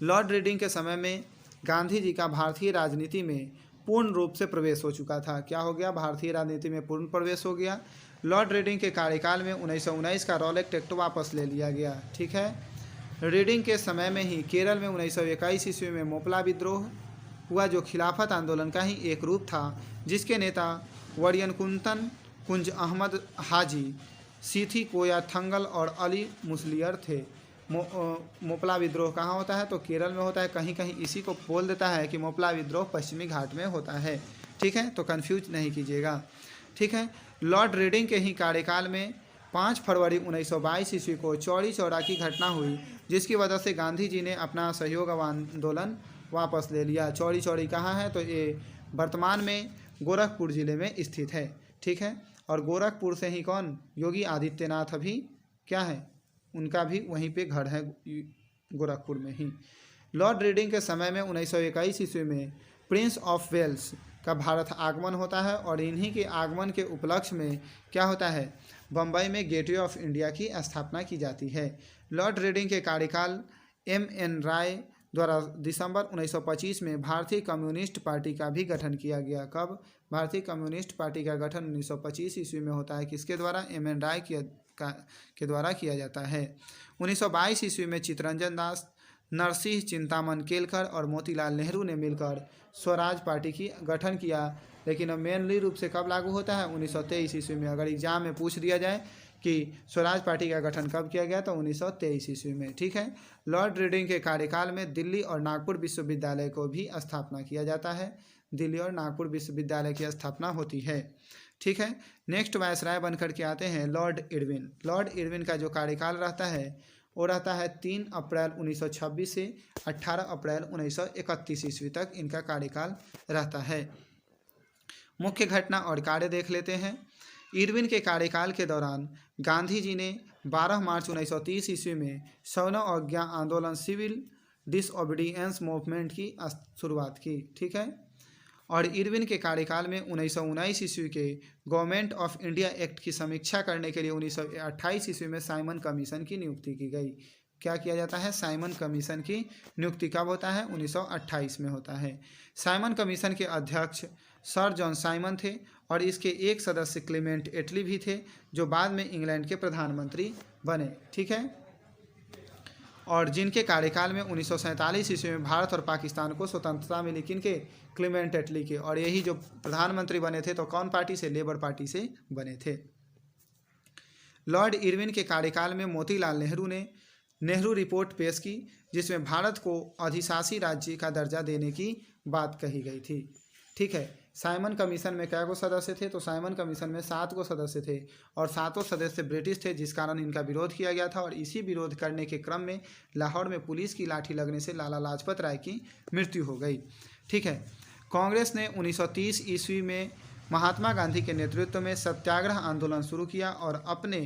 लॉर्ड रीडिंग के समय में गांधी जी का भारतीय राजनीति में पूर्ण रूप से प्रवेश हो चुका था। क्या हो गया? भारतीय राजनीति में पूर्ण प्रवेश हो गया। लॉर्ड रीडिंग के कार्यकाल में 1919 का रॉलेट एक्ट वापस ले लिया गया। ठीक है, रीडिंग के समय में ही केरल में 1921 ईस्वी में मोपला विद्रोह हुआ, जो खिलाफत आंदोलन का ही एक रूप था, जिसके नेता वड़ियनकुंतन, कुंज अहमद हाजी, सीथी कोया थंगल और अली मुसलियर थे। मोपला विद्रोह कहाँ होता है? तो केरल में होता है। कहीं कहीं इसी को बोल देता है कि मोपला विद्रोह पश्चिमी घाट में होता है। ठीक है, तो कन्फ्यूज नहीं कीजिएगा। ठीक है, लॉर्ड रीडिंग के ही कार्यकाल में 5 फरवरी 1922 ईस्वी को चौरी चौरा की घटना हुई, जिसकी वजह से गांधी जी ने अपना सहयोग आंदोलन वापस ले लिया। चौड़ी चौड़ी कहाँ है, तो ये वर्तमान में गोरखपुर जिले में स्थित है। ठीक है, और गोरखपुर से ही कौन, योगी आदित्यनाथ अभी क्या है, उनका भी वहीं पे घर है गोरखपुर में ही। लॉर्ड रीडिंग के समय में 1921 ईस्वी में प्रिंस ऑफ वेल्स का भारत आगमन होता है और इन्हीं के आगमन के उपलक्ष्य में क्या होता है, बम्बई में गेटवे ऑफ इंडिया की स्थापना की जाती है। लॉर्ड रीडिंग के कार्यकाल M.N. राय द्वारा दिसंबर 1925 में भारतीय कम्युनिस्ट पार्टी का भी गठन किया गया। कब, भारतीय कम्युनिस्ट पार्टी का गठन 1925 ईस्वी में होता है। किसके द्वारा, M.N. राय के द्वारा किया जाता है। 1922 ईस्वी में चित्तरंजन दास, नरसिंह चिंतामन केलकर और मोतीलाल नेहरू ने मिलकर स्वराज पार्टी की गठन किया, लेकिन अब मेनली रूप से कब लागू होता है, 1923 ईस्वी में। अगर एग्जाम में पूछ दिया जाए कि स्वराज पार्टी का गठन कब किया गया, तो 1923 ईस्वी में। ठीक है, लॉर्ड रीडिंग के कार्यकाल में दिल्ली और नागपुर विश्वविद्यालय को भी स्थापना किया जाता है। दिल्ली और नागपुर विश्वविद्यालय की स्थापना होती है। ठीक है, नेक्स्ट वायसराय बनकर के आते हैं लॉर्ड इरविन। लॉर्ड इरविन का जो कार्यकाल रहता है वो रहता है 3 अप्रैल 1926 से 18 अप्रैल 1931 ईस्वी तक इनका कार्यकाल रहता है। मुख्य घटना और कार्य देख लेते हैं। इरविन के कार्यकाल के दौरान गांधी जी ने 12 मार्च 1930 ईस्वी में सौनव अवज्ञा आंदोलन, सिविल डिसओबीडियंस मूवमेंट की शुरुआत की। ठीक है, और इरविन के कार्यकाल में 1919 ईस्वी के गवर्नमेंट ऑफ इंडिया एक्ट की समीक्षा करने के लिए 1928 ईस्वी में साइमन कमीशन की नियुक्ति की गई। क्या किया जाता है, साइमन कमीशन की नियुक्ति कब होता है, 1928 में होता है। साइमन कमीशन के अध्यक्ष सर जॉन साइमन थे और इसके एक सदस्य क्लेमेंट एटली भी थे, जो बाद में इंग्लैंड के प्रधानमंत्री बने। ठीक है, और जिनके कार्यकाल में 1947 ईस्वी में भारत और पाकिस्तान को स्वतंत्रता मिली। किनके, क्लेमेंट एटली के। और यही जो प्रधानमंत्री बने थे तो कौन पार्टी से, लेबर पार्टी से बने थे। लॉर्ड इरविन के कार्यकाल में मोतीलाल नेहरू ने नेहरू रिपोर्ट पेश की, जिसमें भारत को अधिशासी राज्य का दर्जा देने की बात कही गई थी। ठीक है, साइमन कमीशन में क्या गो सदस्य थे, तो साइमन कमीशन में 7 गो सदस्य थे और 7 सदस्य ब्रिटिश थे, जिस कारण इनका विरोध किया गया था। और इसी विरोध करने के क्रम में लाहौर में पुलिस की लाठी लगने से लाला लाजपत राय की मृत्यु हो गई। ठीक है, कांग्रेस ने 1930 ईस्वी में महात्मा गांधी के नेतृत्व में सत्याग्रह आंदोलन शुरू किया और अपने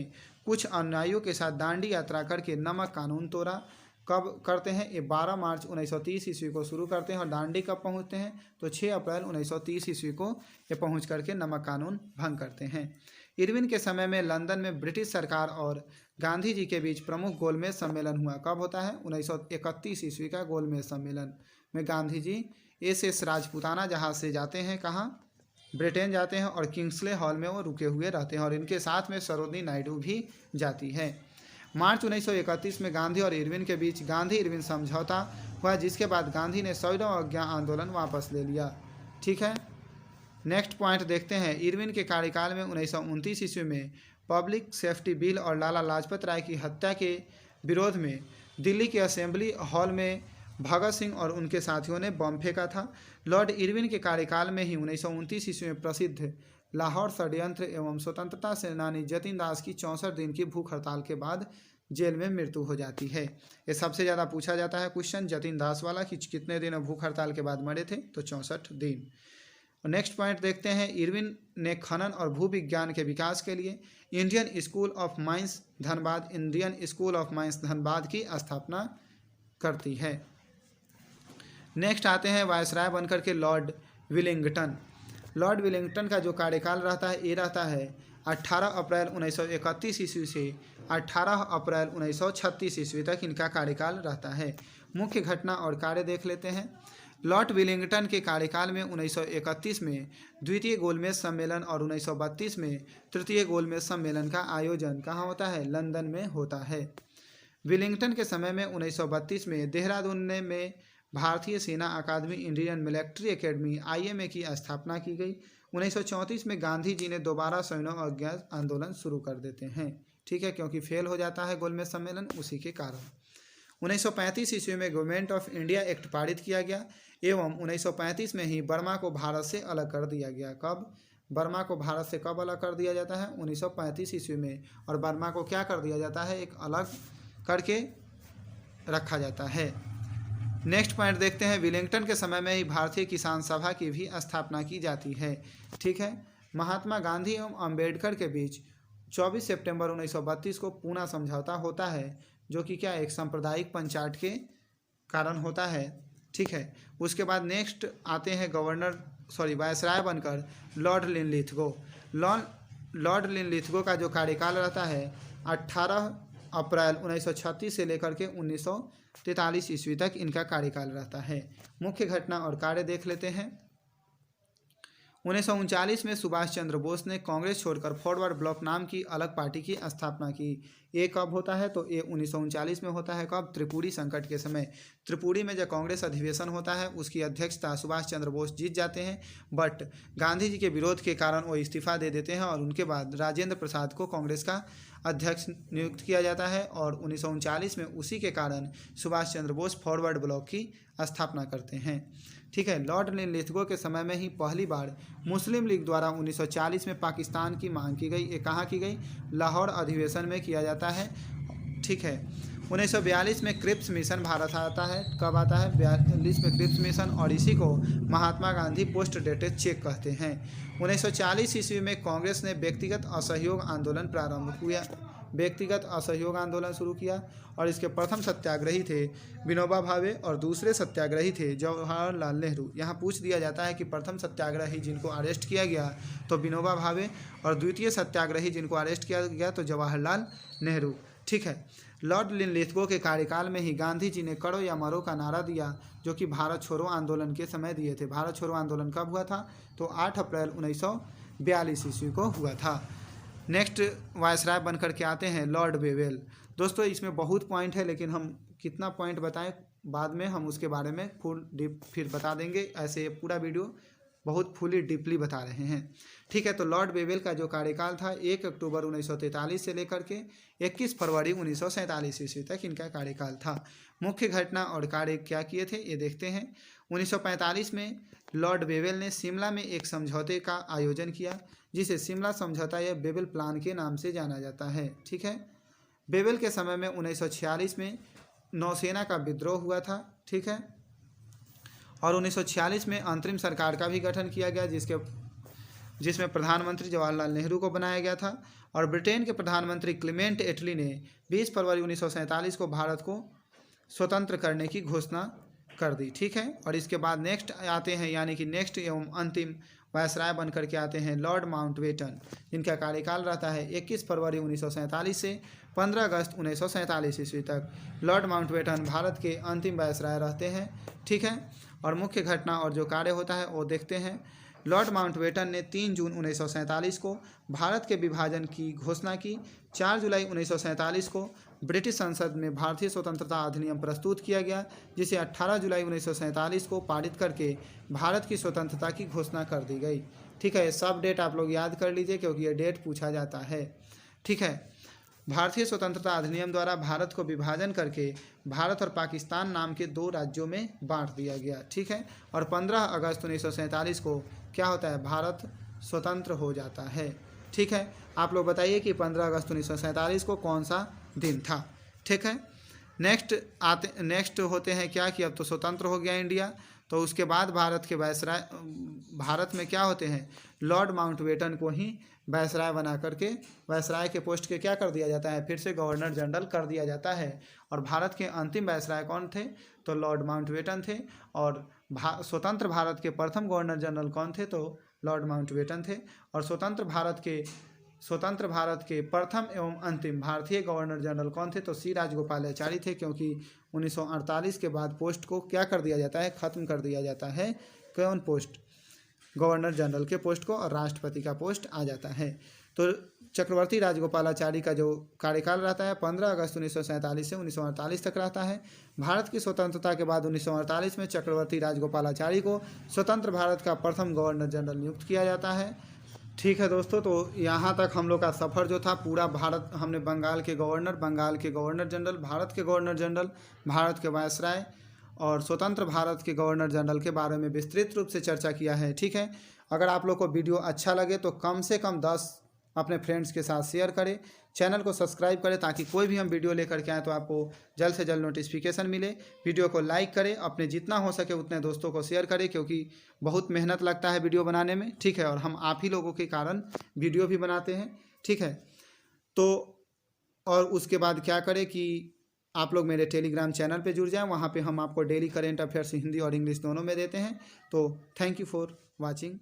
कुछ अनुयायियों के साथ दांडी यात्रा करके नमक कानून तोड़ा। कब करते हैं, ये 12 मार्च 1930 ईस्वी को शुरू करते हैं और दांडी कब पहुंचते हैं, तो 6 अप्रैल 1930 ईस्वी को ये पहुंच करके नमक कानून भंग करते हैं। इरविन के समय में लंदन में ब्रिटिश सरकार और गांधी जी के बीच प्रमुख गोलमेज सम्मेलन हुआ। कब होता है, 1931 ईस्वी का गोलमेज सम्मेलन में गांधी जी SS राजपूताना जहाज से जाते हैं, कहाँ, ब्रिटेन जाते हैं और किंग्सले हॉल में वो रुके हुए रहते हैं और इनके साथ में सरोजिनी नायडू भी जाती है। मार्च 1931 में गांधी और इरविन के बीच गांधी इरविन समझौता हुआ, जिसके बाद गांधी ने सौनव अवज्ञा आंदोलन वापस ले लिया। ठीक है, नेक्स्ट पॉइंट देखते हैं। इरविन के कार्यकाल में 1929 ईस्वी में पब्लिक सेफ्टी बिल और लाला लाजपत राय की हत्या के विरोध में दिल्ली के असेंबली हॉल में भगत सिंह और उनके साथियों ने बम फेंका था। लॉर्ड इरविन के कार्यकाल में ही 1929 ईस्वी में प्रसिद्ध लाहौर षड्यंत्र एवं स्वतंत्रता सेनानी जतिन दास की 64 दिन की भूख हड़ताल के बाद जेल में मृत्यु हो जाती है। ये सबसे ज़्यादा पूछा जाता है क्वेश्चन जतिन दास वाला कि कितने दिन भूख हड़ताल के बाद मरे थे, तो 64 दिन। नेक्स्ट पॉइंट देखते हैं। इरविन ने खनन और भूविज्ञान के विकास के लिए Indian school of mines Dhanbad की स्थापना करती है। नेक्स्ट आते हैं वायसराय बनकर के लॉर्ड विलिंगटन। लॉर्ड विलिंगटन का जो कार्यकाल रहता है ये रहता है 18 अप्रैल 1931 ईस्वी से 18 अप्रैल 1936 ईस्वी तक इनका कार्यकाल रहता है। मुख्य घटना और कार्य देख लेते हैं। लॉर्ड विलिंगटन के कार्यकाल में 1931 में द्वितीय गोलमेज सम्मेलन और 1932 में तृतीय गोलमेज सम्मेलन का आयोजन कहाँ होता है, लंदन में होता है। विलिंगटन के समय में 1932 में देहरादून में भारतीय सेना अकादमी इंडियन मिलिट्री एकेडमी IMA की स्थापना की गई। 1934 में गांधी जी ने दोबारा सौनव अवज्ञा आंदोलन शुरू कर देते हैं। ठीक है, क्योंकि फेल हो जाता है गोलमेज सम्मेलन, उसी के कारण 1935 ईस्वी में गवर्नमेंट ऑफ इंडिया एक्ट पारित किया गया एवं 1935 में ही बर्मा को भारत से अलग कर दिया गया। कब, बर्मा को भारत से कब अलग कर दिया जाता है, 1935 ईस्वी में। और बर्मा को क्या कर दिया जाता है, एक अलग करके रखा जाता है। नेक्स्ट पॉइंट देखते हैं, विलिंगटन के समय में ही भारतीय किसान सभा की भी स्थापना की जाती है। ठीक है, महात्मा गांधी एवं अंबेडकर के बीच 24 सितंबर 1932 को पूना समझौता होता है, जो कि क्या एक सांप्रदायिक पंचायत के कारण होता है। ठीक है, उसके बाद नेक्स्ट आते हैं वायसराय बनकर लॉर्ड लिनलिथगो। लॉर्ड लिनलिथगो का जो कार्यकाल रहता है 18 अप्रैल 1936 से लेकर के 1943 ईस्वी तक इनका कार्यकाल रहता है। मुख्य घटना और कार्य देख लेते हैं। 1939 में सुभाष चंद्र बोस ने कांग्रेस छोड़कर फॉरवर्ड ब्लॉक नाम की अलग पार्टी की स्थापना की। ये कब होता है? तो ये 1939 में होता है। कब? त्रिपुरी संकट के समय। त्रिपुरी में जब कांग्रेस अधिवेशन होता है उसकी अध्यक्षता सुभाष चंद्र बोस जीत जाते हैं, बट गांधी जी के विरोध के कारण वो इस्तीफा दे देते हैं और उनके बाद राजेंद्र प्रसाद को कांग्रेस का अध्यक्ष नियुक्त किया जाता है और 1939 में उसी के कारण सुभाष चंद्र बोस फॉरवर्ड ब्लॉक की स्थापना करते हैं। ठीक है, लॉर्ड लिनलिथगो के समय में ही पहली बार मुस्लिम लीग द्वारा 1940 में पाकिस्तान की मांग की गई। ये कहाँ की गई? लाहौर अधिवेशन में किया जाता है। ठीक है, 1942 में क्रिप्स मिशन भारत आता है। कब आता है? 42 में क्रिप्स मिशन, और इसी को Mahatma Gandhi post dated cheque कहते हैं। 1940 ईस्वी में कांग्रेस ने व्यक्तिगत असहयोग आंदोलन प्रारंभ किया, व्यक्तिगत असहयोग आंदोलन शुरू किया, और इसके प्रथम सत्याग्रही थे विनोबा भावे और दूसरे सत्याग्रही थे जवाहरलाल नेहरू। यहाँ पूछ दिया जाता है कि प्रथम सत्याग्रही जिनको अरेस्ट किया गया तो विनोबा भावे, और द्वितीय सत्याग्रही जिनको अरेस्ट किया गया तो जवाहरलाल नेहरू। ठीक है, लॉर्ड लिनलिथगो के कार्यकाल में ही गांधी जी ने करो या मरो का नारा दिया, जो कि भारत छोड़ो आंदोलन के समय दिए थे। भारत छोड़ो आंदोलन कब हुआ था? तो 8 अप्रैल 1942 ईस्वी को हुआ था। नेक्स्ट वायसराय बनकर के आते हैं लॉर्ड वेवेल। दोस्तों इसमें बहुत पॉइंट है, लेकिन हम कितना पॉइंट बताएं बाद में हम उसके बारे में फुल डीप फिर बता देंगे। ऐसे पूरा वीडियो बहुत फुली डीपली बता रहे हैं। ठीक है, तो लॉर्ड वेवेल का जो कार्यकाल था 1 अक्टूबर 1943 से लेकर के 21 फरवरी 1947 ईस्वी तक इनका कार्यकाल था। मुख्य घटना और कार्य क्या किए थे ये देखते हैं। 1945 में लॉर्ड वेवेल ने शिमला में एक समझौते का आयोजन किया, जिसे शिमला समझौता या वेवेल प्लान के नाम से जाना जाता है। ठीक है, वेवेल के समय में 1946 में नौसेना का विद्रोह हुआ था। ठीक है, और 1946 में अंतरिम सरकार का भी गठन किया गया, जिसमें प्रधानमंत्री जवाहरलाल नेहरू को बनाया गया था, और ब्रिटेन के प्रधानमंत्री क्लेमेंट एटली ने 20 फरवरी 1947 को भारत को स्वतंत्र करने की घोषणा कर दी। ठीक है, और इसके बाद नेक्स्ट आते हैं, यानी कि नेक्स्ट एवं अंतिम वायसराय बनकर के आते हैं लॉर्ड माउंटबेटन, जिनका कार्यकाल रहता है 21 फरवरी 1947 से 15 अगस्त 1947 ईस्वी तक। लॉर्ड माउंटबेटन भारत के अंतिम वायसराय रहते हैं। ठीक है, और मुख्य घटना और जो कार्य होता है वो देखते हैं। लॉर्ड माउंटबेटन ने 3 जून 1947 को भारत के विभाजन की घोषणा की। 4 जुलाई 1947 को ब्रिटिश संसद में भारतीय स्वतंत्रता अधिनियम प्रस्तुत किया गया, जिसे 18 जुलाई 1947 को पारित करके भारत की स्वतंत्रता की घोषणा कर दी गई। ठीक है, सब डेट आप लोग याद कर लीजिए क्योंकि ये डेट पूछा जाता है। ठीक है, भारतीय स्वतंत्रता अधिनियम द्वारा भारत को विभाजन करके भारत और पाकिस्तान नाम के 2 राज्यों में बांट दिया गया। ठीक है, और 15 अगस्त 1947 को क्या होता है? भारत स्वतंत्र हो जाता है। ठीक है, आप लोग बताइए कि 15 अगस्त 1947 को कौन सा दिन था? ठीक है, नेक्स्ट होते हैं क्या कि अब तो स्वतंत्र हो गया इंडिया, तो उसके बाद भारत में क्या होते हैं? लॉर्ड माउंटबेटन को ही वायसराय बना करके वायसराय के पोस्ट के क्या कर दिया जाता है? फिर से गवर्नर जनरल कर दिया जाता है। और भारत के अंतिम वायसराय कौन थे? तो लॉर्ड माउंटबेटन थे। और स्वतंत्र भारत के प्रथम गवर्नर जनरल कौन थे? तो लॉर्ड माउंटबेटन थे। और स्वतंत्र भारत के प्रथम एवं अंतिम भारतीय गवर्नर जनरल कौन थे? तो सी राजगोपालाचारी थे, क्योंकि 1948 के बाद पोस्ट को क्या कर दिया जाता है? खत्म कर दिया जाता है। कौन पोस्ट? गवर्नर जनरल के पोस्ट को, और राष्ट्रपति का पोस्ट आ जाता है। तो चक्रवर्ती राजगोपालाचारी का जो कार्यकाल रहता है 15 अगस्त 1947 से 1948 तक रहता है। भारत की स्वतंत्रता के बाद 1948 में चक्रवर्ती राजगोपालाचारी को स्वतंत्र भारत का प्रथम गवर्नर जनरल नियुक्त किया जाता है। ठीक है दोस्तों, तो यहाँ तक हम लोग का सफ़र जो था पूरा भारत, हमने बंगाल के गवर्नर जनरल, भारत के गवर्नर जनरल, भारत के वायसराय और स्वतंत्र भारत के गवर्नर जनरल के बारे में विस्तृत रूप से चर्चा किया है। ठीक है, अगर आप लोग को वीडियो अच्छा लगे तो कम से कम 10 अपने फ्रेंड्स के साथ शेयर करें, चैनल को सब्सक्राइब करें ताकि कोई भी हम वीडियो लेकर के आएँ तो आपको जल्द से जल्द नोटिफिकेशन मिले। वीडियो को लाइक करें, अपने जितना हो सके उतने दोस्तों को शेयर करें, क्योंकि बहुत मेहनत लगता है वीडियो बनाने में, ठीक है, और हम आप ही लोगों के कारण वीडियो भी बनाते हैं, ठीक है। तो और उसके बाद क्या करें कि आप लोग मेरे टेलीग्राम चैनल पे जुड़ जाएं, वहाँ पे हम आपको डेली करेंट अफेयर्स हिंदी और इंग्लिश दोनों में देते हैं। तो थैंक यू फॉर वाचिंग।